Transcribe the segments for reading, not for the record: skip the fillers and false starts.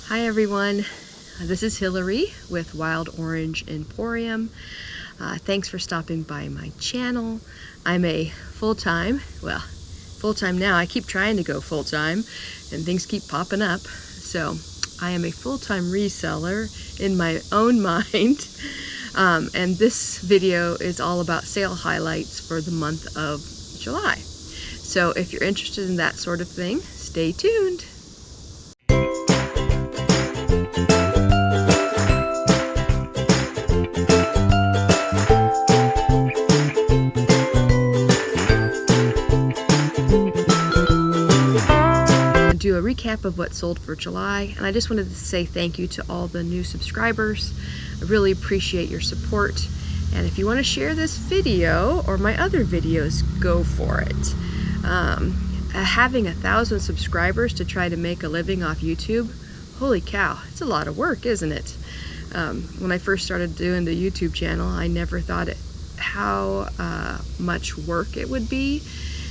Hi everyone, this is Hillary with Wild Orange Emporium. Thanks for stopping by my channel. I'm a full-time now. I keep trying to go full-time and things keep popping up. So I am a full-time reseller in my own mind. And this video is all about sale highlights for the month of July. So if you're interested in that sort of thing, stay tuned. Do a recap of what sold for July, and I just wanted to say thank you to all the new subscribers. I really appreciate your support, and if you want to share this video or my other videos, go for it. Having 1,000 subscribers to try to make a living off YouTube, holy cow, it's a lot of work, isn't it? When I first started doing the YouTube channel, I never thought how much work it would be,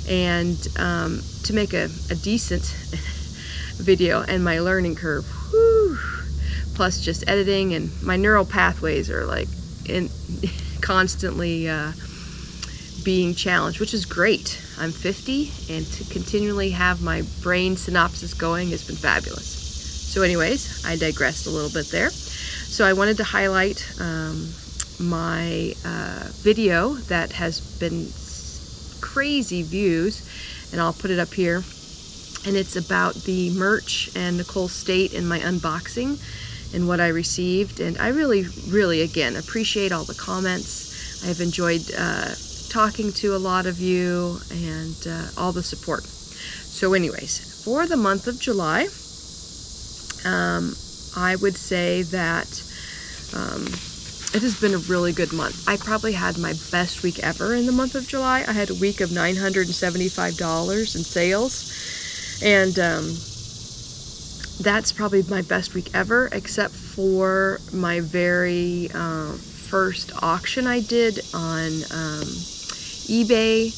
and to make a decent video, and my learning curve, whew, plus just editing, and my neural pathways are like constantly being challenged, which is great. I'm 50, and to continually have my brain synapses going has been fabulous. So anyways, I digressed a little bit there. So I wanted to highlight my video that has been crazy views, and I'll put it up here. And it's about the merch and Nicole's state and my unboxing and what I received. And I really, again, appreciate all the comments. I've enjoyed talking to a lot of you and all the support. So anyways, for the month of July, I would say that it has been a really good month. I probably had my best week ever in the month of July. I had a week of $975 in sales. And that's probably my best week ever, except for my very first auction I did on eBay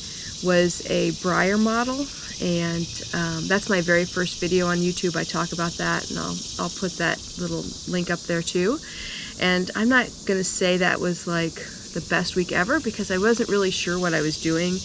was a Briar model, and that's my very first video on YouTube. I talk about that, and I'll put that little link up there too. And I'm not gonna say that was like the best week ever, because I wasn't really sure what I was doing,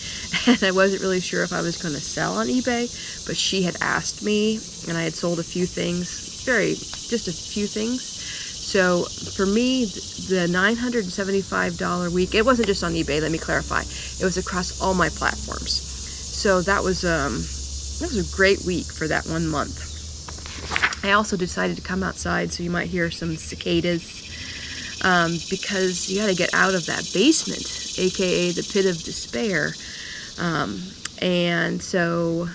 and I wasn't really sure if I was going to sell on eBay, but she had asked me, and I had sold a few things, just a few things. So for me, the $975 week, it wasn't just on eBay, let me clarify, it was across all my platforms. So that was a great week for that 1 month. I also decided to come outside, so you might hear some cicadas, because you got to get out of that basement, aka the pit of despair. And so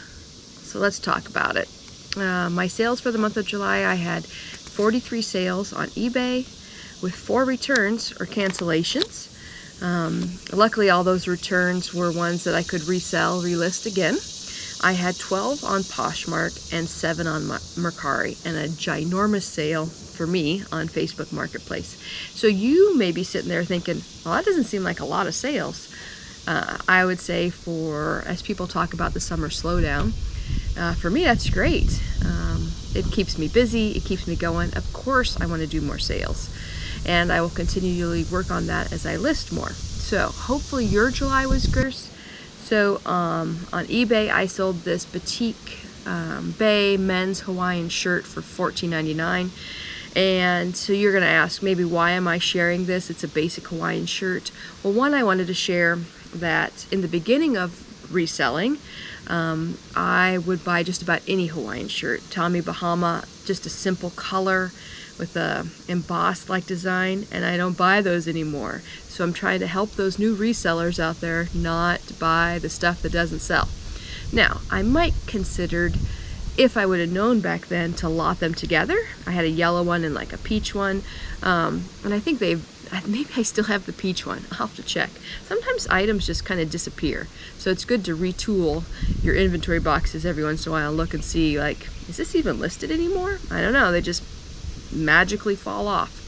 let's talk about it. My sales for the month of July, I had 43 sales on eBay with 4 returns or cancellations. Luckily, all those returns were ones that I could resell, relist again. I had 12 on Poshmark and 7 on Mercari, and a ginormous sale for me on Facebook Marketplace. So you may be sitting there thinking, well, that doesn't seem like a lot of sales. I would say as people talk about the summer slowdown, for me that's great. It keeps me busy, it keeps me going. Of course I want to do more sales, and I will continually work on that as I list more. So hopefully your July was good. So on eBay, I sold this Batik Bay men's Hawaiian shirt for $14.99. And so you're going to ask, maybe why am I sharing this? It's a basic Hawaiian shirt. Well, one, I wanted to share that in the beginning of reselling, I would buy just about any Hawaiian shirt. Tommy Bahama, just a simple color with a embossed like design, and I don't buy those anymore. So I'm trying to help those new resellers out there not buy the stuff that doesn't sell. Now, I might considered, if I would have known back then, to lot them together. I had a yellow one and like a peach one, and I think maybe I still have the peach one. I'll have to check. Sometimes items just kind of disappear, so it's good to retool your inventory boxes every once in a while and look and see, like, is this even listed anymore? I don't know, they just magically fall off.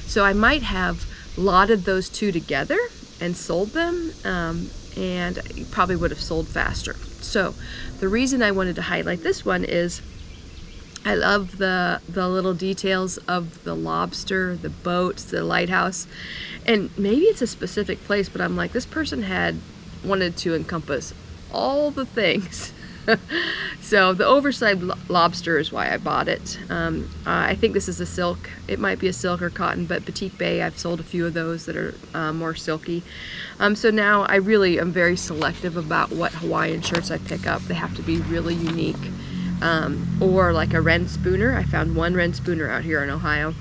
So I might have lotted those two together and sold them, and you probably would have sold faster. So the reason I wanted to highlight this one is I love the little details of the lobster, the boats, the lighthouse. And maybe it's a specific place, but I'm like, this person had wanted to encompass all the things. So the oversized lobster is why I bought it. I think this is a silk. It might be a silk or cotton, but Batik Bay, I've sold a few of those that are more silky. So now I really am very selective about what Hawaiian shirts I pick up. They have to be really unique. Or like a Wren Spooner. I found one Wren Spooner out here in Ohio.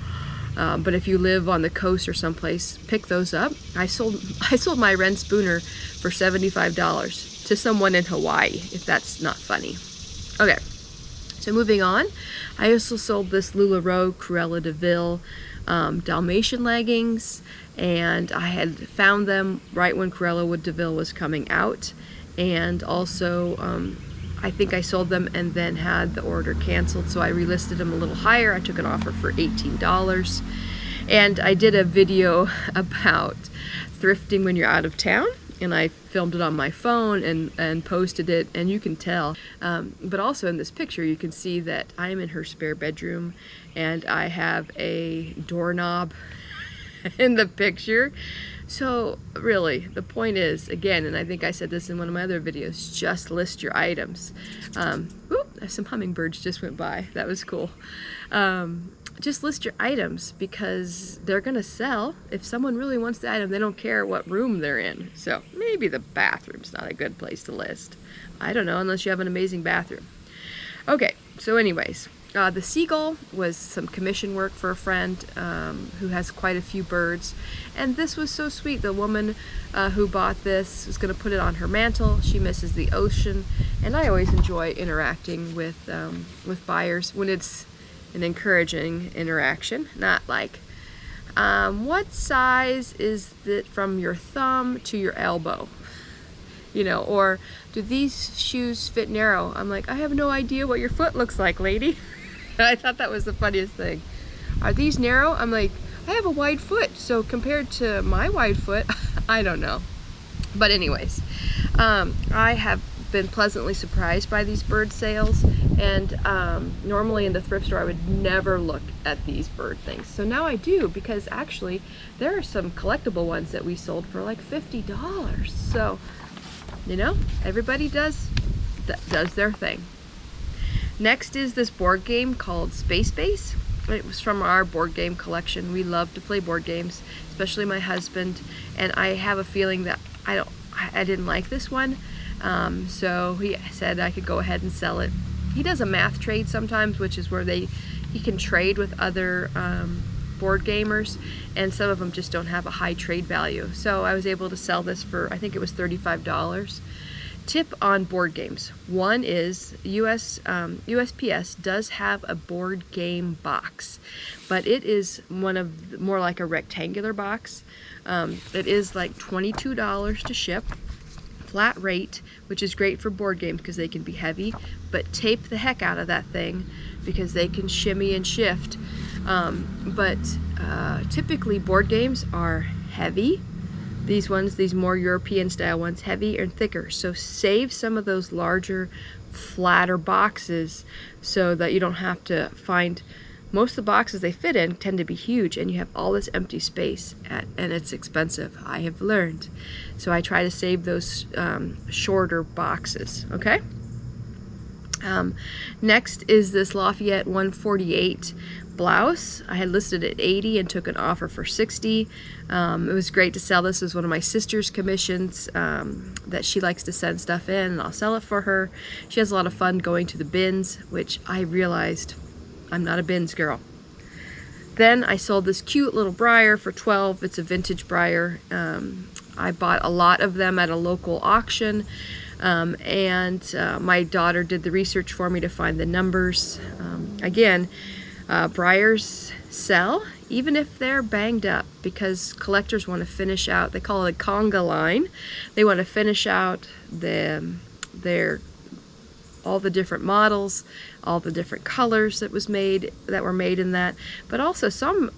But if you live on the coast or someplace, pick those up. I sold my Wren Spooner for $75 to someone in Hawaii, if that's not funny. Okay, so moving on. I also sold this LuLaRoe Cruella de Vil Dalmatian leggings, and I had found them right when Cruella de Vil was coming out, and also I think I sold them and then had the order canceled, so I relisted them a little higher. I took an offer for $18. And I did a video about thrifting when you're out of town, and I filmed it on my phone and posted it, and you can tell. But also in this picture, you can see that I'm in her spare bedroom, and I have a doorknob in the picture. So really, the point is, again, and I think I said this in one of my other videos, just list your items. Some hummingbirds just went by. That was cool. Just list your items because they're gonna sell. If someone really wants the item, they don't care what room they're in. So maybe the bathroom's not a good place to list. I don't know, unless you have an amazing bathroom. Okay, so anyways, the Seagull was some commission work for a friend who has quite a few birds, and this was so sweet. The woman who bought this was going to put it on her mantle. She misses the ocean, and I always enjoy interacting with buyers when it's an encouraging interaction, not like, what size is it from your thumb to your elbow? You know, or do these shoes fit narrow? I'm like, I have no idea what your foot looks like, lady. I thought that was the funniest thing. Are these narrow? I'm like, I have a wide foot, so compared to my wide foot, I don't know. But anyways, I have been pleasantly surprised by these bird sales, and normally in the thrift store I would never look at these bird things. So now I do, because actually there are some collectible ones that we sold for like $50. So, you know, everybody does their thing. Next is this board game called Space Base. It was from our board game collection. We love to play board games, especially my husband, and I have a feeling that I didn't like this one, so he said I could go ahead and sell it. He does a math trade sometimes, which is where he can trade with other board gamers, and some of them just don't have a high trade value. So I was able to sell this for, I think it was $35. Tip on board games. One is USPS does have a board game box, but it is more like a rectangular box. It is like $22 to ship, flat rate, which is great for board games because they can be heavy, but tape the heck out of that thing because they can shimmy and shift. But typically board games are heavy. These more European style ones, heavy and thicker. So save some of those larger, flatter boxes so that you don't have to find, most of the boxes they fit in tend to be huge, and you have all this empty space, and it's expensive, I have learned. So I try to save those shorter boxes, okay? Next is this Lafayette 148 blouse. I had listed at $80 and took an offer for $60. It was great to sell this. It was one of my sister's commissions that she likes to send stuff in, and I'll sell it for her. She has a lot of fun going to the bins, which I realized I'm not a bins girl. Then I sold this cute little briar for $12. It's a vintage briar. I bought a lot of them at a local auction. And my daughter did the research for me to find the numbers. Again, briars sell even if they're banged up, because collectors want to finish out, they call it a conga line. They want to finish out all the different models, all the different colors that were made in that. But also some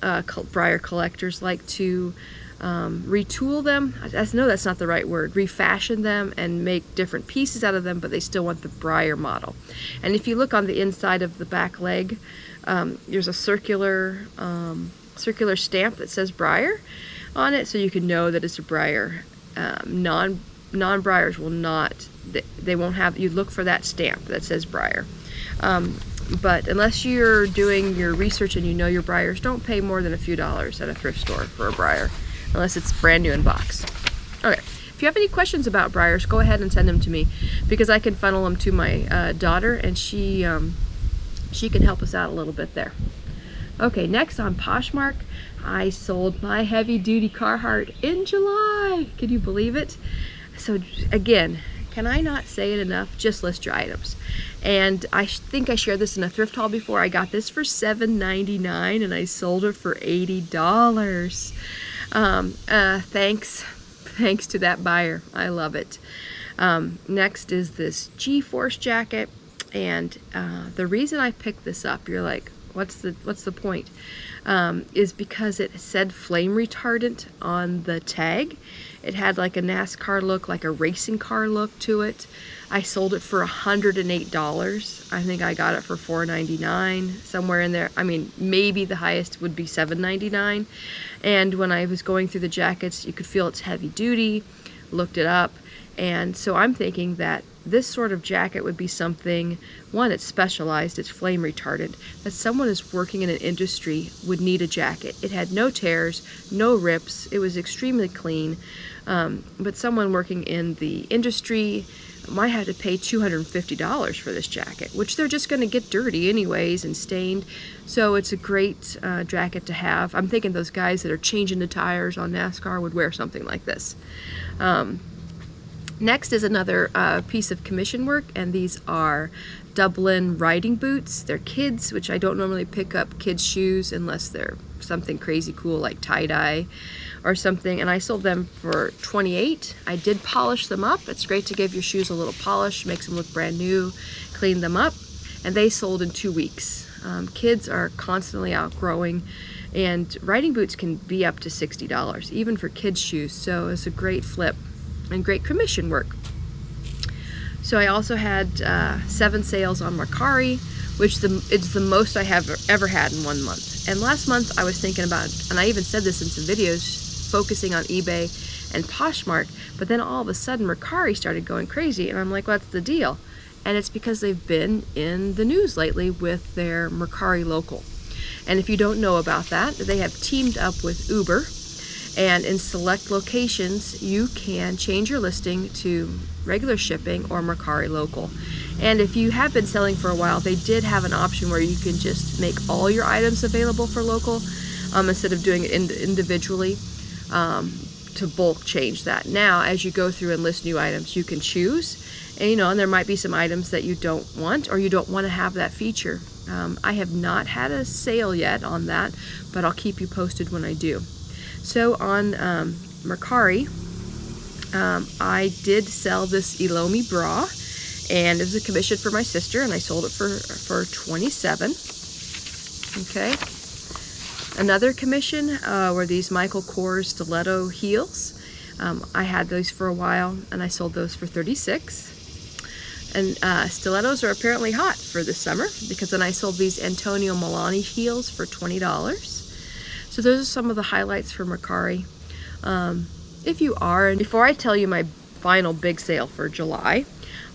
briar collectors like to retool them. No, that's not the right word. Refashion them and make different pieces out of them, but they still want the Breyer model. And if you look on the inside of the back leg, there's a circular stamp that says Breyer on it, so you can know that it's a Breyer. Non-Breyers will not. They won't have. You look for that stamp that says Breyer. But unless you're doing your research and you know your Breyers, don't pay more than a few dollars at a thrift store for a Breyer, unless it's brand new in box. Okay, if you have any questions about Breyers, go ahead and send them to me, because I can funnel them to my daughter, and she can help us out a little bit there. Okay, next on Poshmark, I sold my heavy-duty Carhartt in July. Can you believe it? So again, can I not say it enough? Just list your items. And I think I shared this in a thrift haul before. I got this for $7.99 and I sold it for $80. Thanks to that buyer. I love it. Next is this Geforce jacket, and the reason I picked this up, you're like, what's the point? Is because it said flame retardant on the tag. It had like a NASCAR look, like a racing car look to it. I sold it for $108. I think I got it for $4.99, somewhere in there. I mean, maybe the highest would be $7.99. And when I was going through the jackets, you could feel it's heavy duty. Looked it up, and so I'm thinking that this sort of jacket would be something, one, it's specialized, it's flame retardant, that someone who's working in an industry would need a jacket. It had no tears, no rips, it was extremely clean, but someone working in the industry might have to pay $250 for this jacket, which they're just going to get dirty anyways and stained. So it's a great jacket to have. I'm thinking those guys that are changing the tires on NASCAR would wear something like this. Next is another piece of commission work, and these are Dublin riding boots. They're kids, which I don't normally pick up kids' shoes unless they're something crazy cool like tie-dye or something, and I sold them for $28. I did polish them up. It's great to give your shoes a little polish, makes them look brand new, clean them up, and they sold in 2 weeks. Kids are constantly outgrowing, and riding boots can be up to $60, even for kids' shoes, so it's a great flip and great commission work. So I also had 7 sales on Mercari, which it's the most I have ever had in 1 month. And last month I was thinking about, and I even said this in some videos, focusing on eBay and Poshmark, but then all of a sudden Mercari started going crazy, and I'm like, what's the deal? And it's because they've been in the news lately with their Mercari Local. And if you don't know about that, they have teamed up with Uber, and in select locations you can change your listing to regular shipping or Mercari Local. And if you have been selling for a while, they did have an option where you can just make all your items available for local instead of doing it individually, to bulk change that. Now as you go through and list new items, you can choose, and and there might be some items that you don't want, or you don't want to have that feature. I have not had a sale yet on that, but I'll keep you posted when I do. So on Mercari, I did sell this Elomi bra, and it was a commission for my sister, and I sold it for $27. Okay. Another commission were these Michael Kors stiletto heels. I had those for a while, and I sold those for $36. And stilettos are apparently hot for this summer, because then I sold these Antonio Milani heels for $20. So those are some of the highlights for Mercari. If you are, and before I tell you my final big sale for July,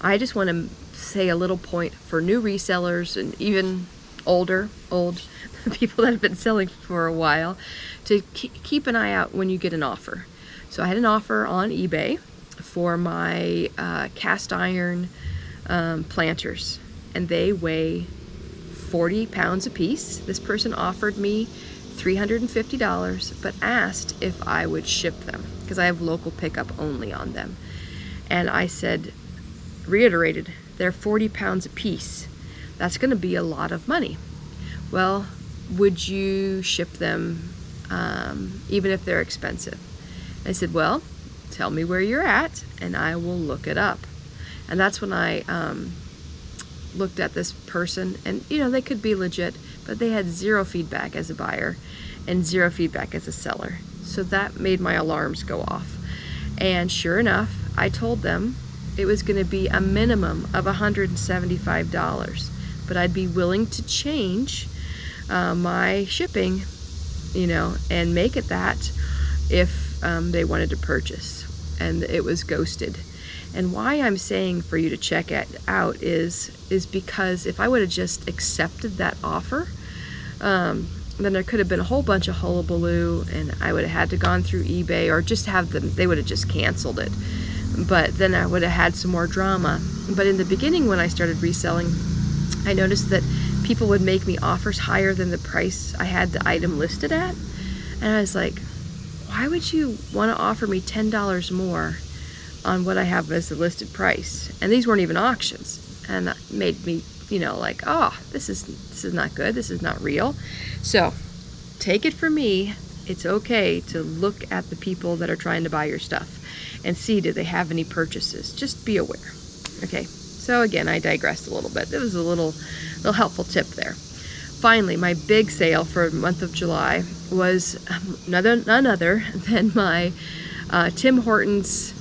I just want to say a little point for new resellers and even old people that have been selling for a while, to keep an eye out when you get an offer. So I had an offer on eBay for my cast iron planters, and they weigh 40 pounds a piece. This person offered me $350, but asked if I would ship them, because I have local pickup only on them. And I said, reiterated, they're 40 pounds a piece. That's going to be a lot of money. Well, would you ship them even if they're expensive? I said, well, tell me where you're at and I will look it up. And that's when I looked at this person, and they could be legit, but they had zero feedback as a buyer and zero feedback as a seller. So that made my alarms go off. And sure enough, I told them it was going to be a minimum of $175, but I'd be willing to change my shipping, you know, and make it that if they wanted to purchase. And it was ghosted. And why I'm saying for you to check it out is because if I would have just accepted that offer, then there could have been a whole bunch of hullabaloo, and I would have had to gone through eBay, or just have them, they would have just canceled it. But then I would have had some more drama. But in the beginning, when I started reselling, I noticed that people would make me offers higher than the price I had the item listed at. And I was like, why would you want to offer me $10 more on what I have as the listed price? And these weren't even auctions. And that made me, you know, like, oh, this is not good. This is not real. So take it from me, it's okay to look at the people that are trying to buy your stuff and see, do they have any purchases? Just be aware. Okay, so again, I digressed a little bit. It was a little helpful tip there. Finally, my big sale for the month of July was none other than my Tim Hortons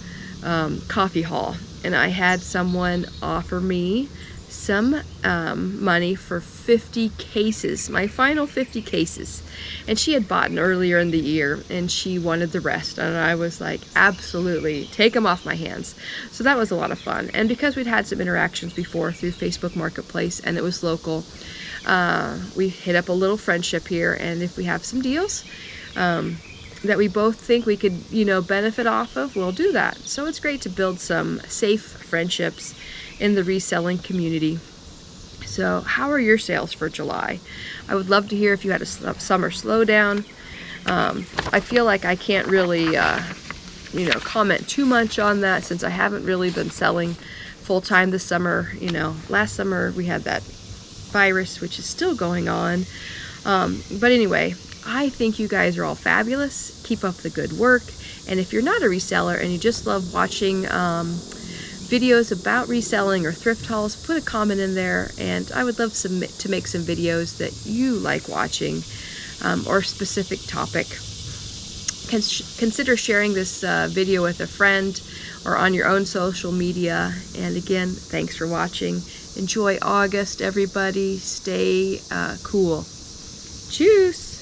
coffee haul. And I had someone offer me some money for 50 cases, my final 50 cases. And she had bought earlier in the year, and she wanted the rest. And I was like, absolutely, take them off my hands. So that was a lot of fun. And because we'd had some interactions before through Facebook Marketplace, and it was local, we hit up a little friendship here. And if we have some deals that we both think we could, you know, benefit off of, we'll do that. So it's great to build some safe friendships in the reselling community. So how are your sales for July? I would love to hear if you had a summer slowdown. I feel like I can't really, you know, comment too much on that, since I haven't really been selling full-time this summer. You know, last summer we had that virus, which is still going on. But anyway, I think you guys are all fabulous. Keep up the good work. And if you're not a reseller and you just love watching videos about reselling or thrift hauls, put a comment in there, and I would love to make some videos that you like watching, or specific topic. Consider sharing this video with a friend or on your own social media. And again, thanks for watching. Enjoy August, everybody. Stay cool. Tschüss.